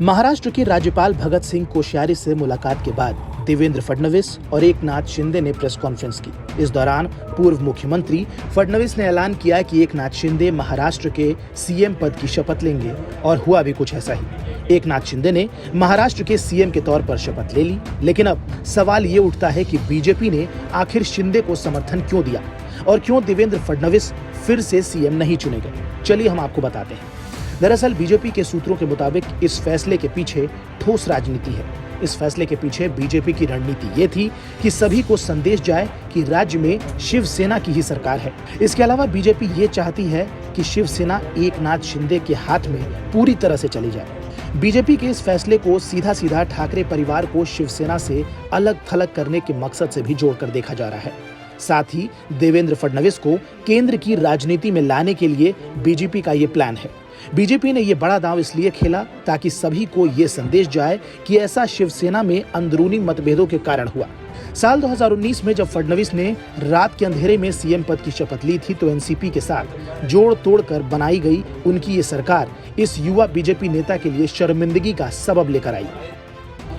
महाराष्ट्र के राज्यपाल भगत सिंह कोश्यारी से मुलाकात के बाद देवेंद्र फडणवीस और एकनाथ शिंदे ने प्रेस कॉन्फ्रेंस की। इस दौरान पूर्व मुख्यमंत्री फडणवीस ने ऐलान किया कि एकनाथ शिंदे महाराष्ट्र के सीएम पद की शपथ लेंगे और हुआ भी कुछ ऐसा ही। एकनाथ शिंदे ने महाराष्ट्र के सीएम के तौर पर शपथ ले ली, लेकिन अब सवाल ये उठता है कि बीजेपी ने आखिर शिंदे को समर्थन क्यों दिया और क्यों देवेंद्र फडणवीस फिर से सीएम नहीं चुने गए। चलिए हम आपको बताते हैं। दरअसल बीजेपी के सूत्रों के मुताबिक इस फैसले के पीछे ठोस राजनीति है। इस फैसले के पीछे बीजेपी की रणनीति ये थी कि सभी को संदेश जाए कि राज्य में शिवसेना की ही सरकार है। इसके अलावा बीजेपी ये चाहती है कि शिवसेना एकनाथ शिंदे के हाथ में पूरी तरह से चली जाए। बीजेपी के इस फैसले को सीधा सीधा ठाकरे परिवार को शिवसेना से अलग थलग करने के मकसद से भी जोड़कर देखा जा रहा है। साथ ही देवेंद्र फडणवीस को केंद्र की राजनीति में लाने के लिए बीजेपी का ये प्लान है। बीजेपी ने ये बड़ा दांव इसलिए खेला ताकि सभी को ये संदेश जाए कि ऐसा शिवसेना में अंदरूनी मतभेदों के कारण हुआ। साल 2019 में जब फडणवीस ने रात के अंधेरे में सीएम पद की शपथ ली थी तो एनसीपी के साथ जोड़ तोड़ कर बनाई गई उनकी ये सरकार इस युवा बीजेपी नेता के लिए शर्मिंदगी का सबब लेकर आई।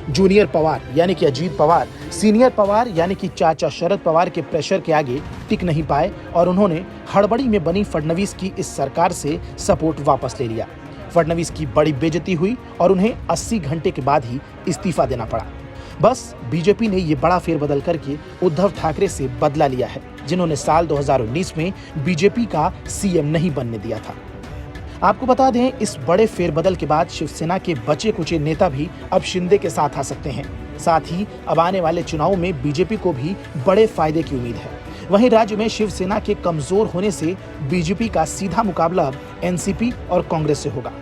जूनियर पवार यानी कि अजीत पवार, सीनियर पवार यानी कि चाचा शरद पवार के प्रेशर के आगे टिक नहीं पाए और उन्होंने हड़बड़ी में बनी फडणवीस की इस सरकार से सपोर्ट वापस ले लिया। फडणवीस की बड़ी बेइज्जती हुई और उन्हें 80 घंटे के बाद ही इस्तीफा देना पड़ा। बस बीजेपी ने ये बड़ा फेरबदल करके उद्धव ठाकरे से बदला लिया है, जिन्होंने साल 2019 में बीजेपी का सीएम नहीं बनने दिया था। आपको बता दें, इस बड़े फेरबदल के बाद शिवसेना के बचे कुचे नेता भी अब शिंदे के साथ आ सकते हैं। साथ ही अब आने वाले चुनाव में बीजेपी को भी बड़े फायदे की उम्मीद है। वहीं राज्य में शिवसेना के कमजोर होने से बीजेपी का सीधा मुकाबला अब एनसीपी और कांग्रेस से होगा।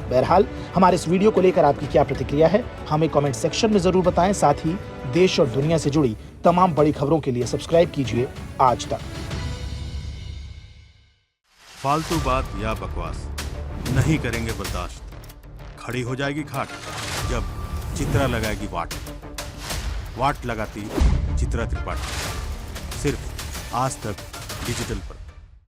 बहरहाल हमारे इस वीडियो को लेकर आपकी क्या प्रतिक्रिया है, हमें कमेंट सेक्शन में जरूर बताएं। साथ ही देश और दुनिया से जुड़ी तमाम बड़ी खबरों के लिए सब्सक्राइब कीजिए आज तक। फालतू बात या बकवास नहीं करेंगे बर्दाश्त। खड़ी हो जाएगी खाट जब चित्रा लगाएगी वाट लगाती चित्रा त्रिपाठी। सिर्फ आज तक डिजिटल पर।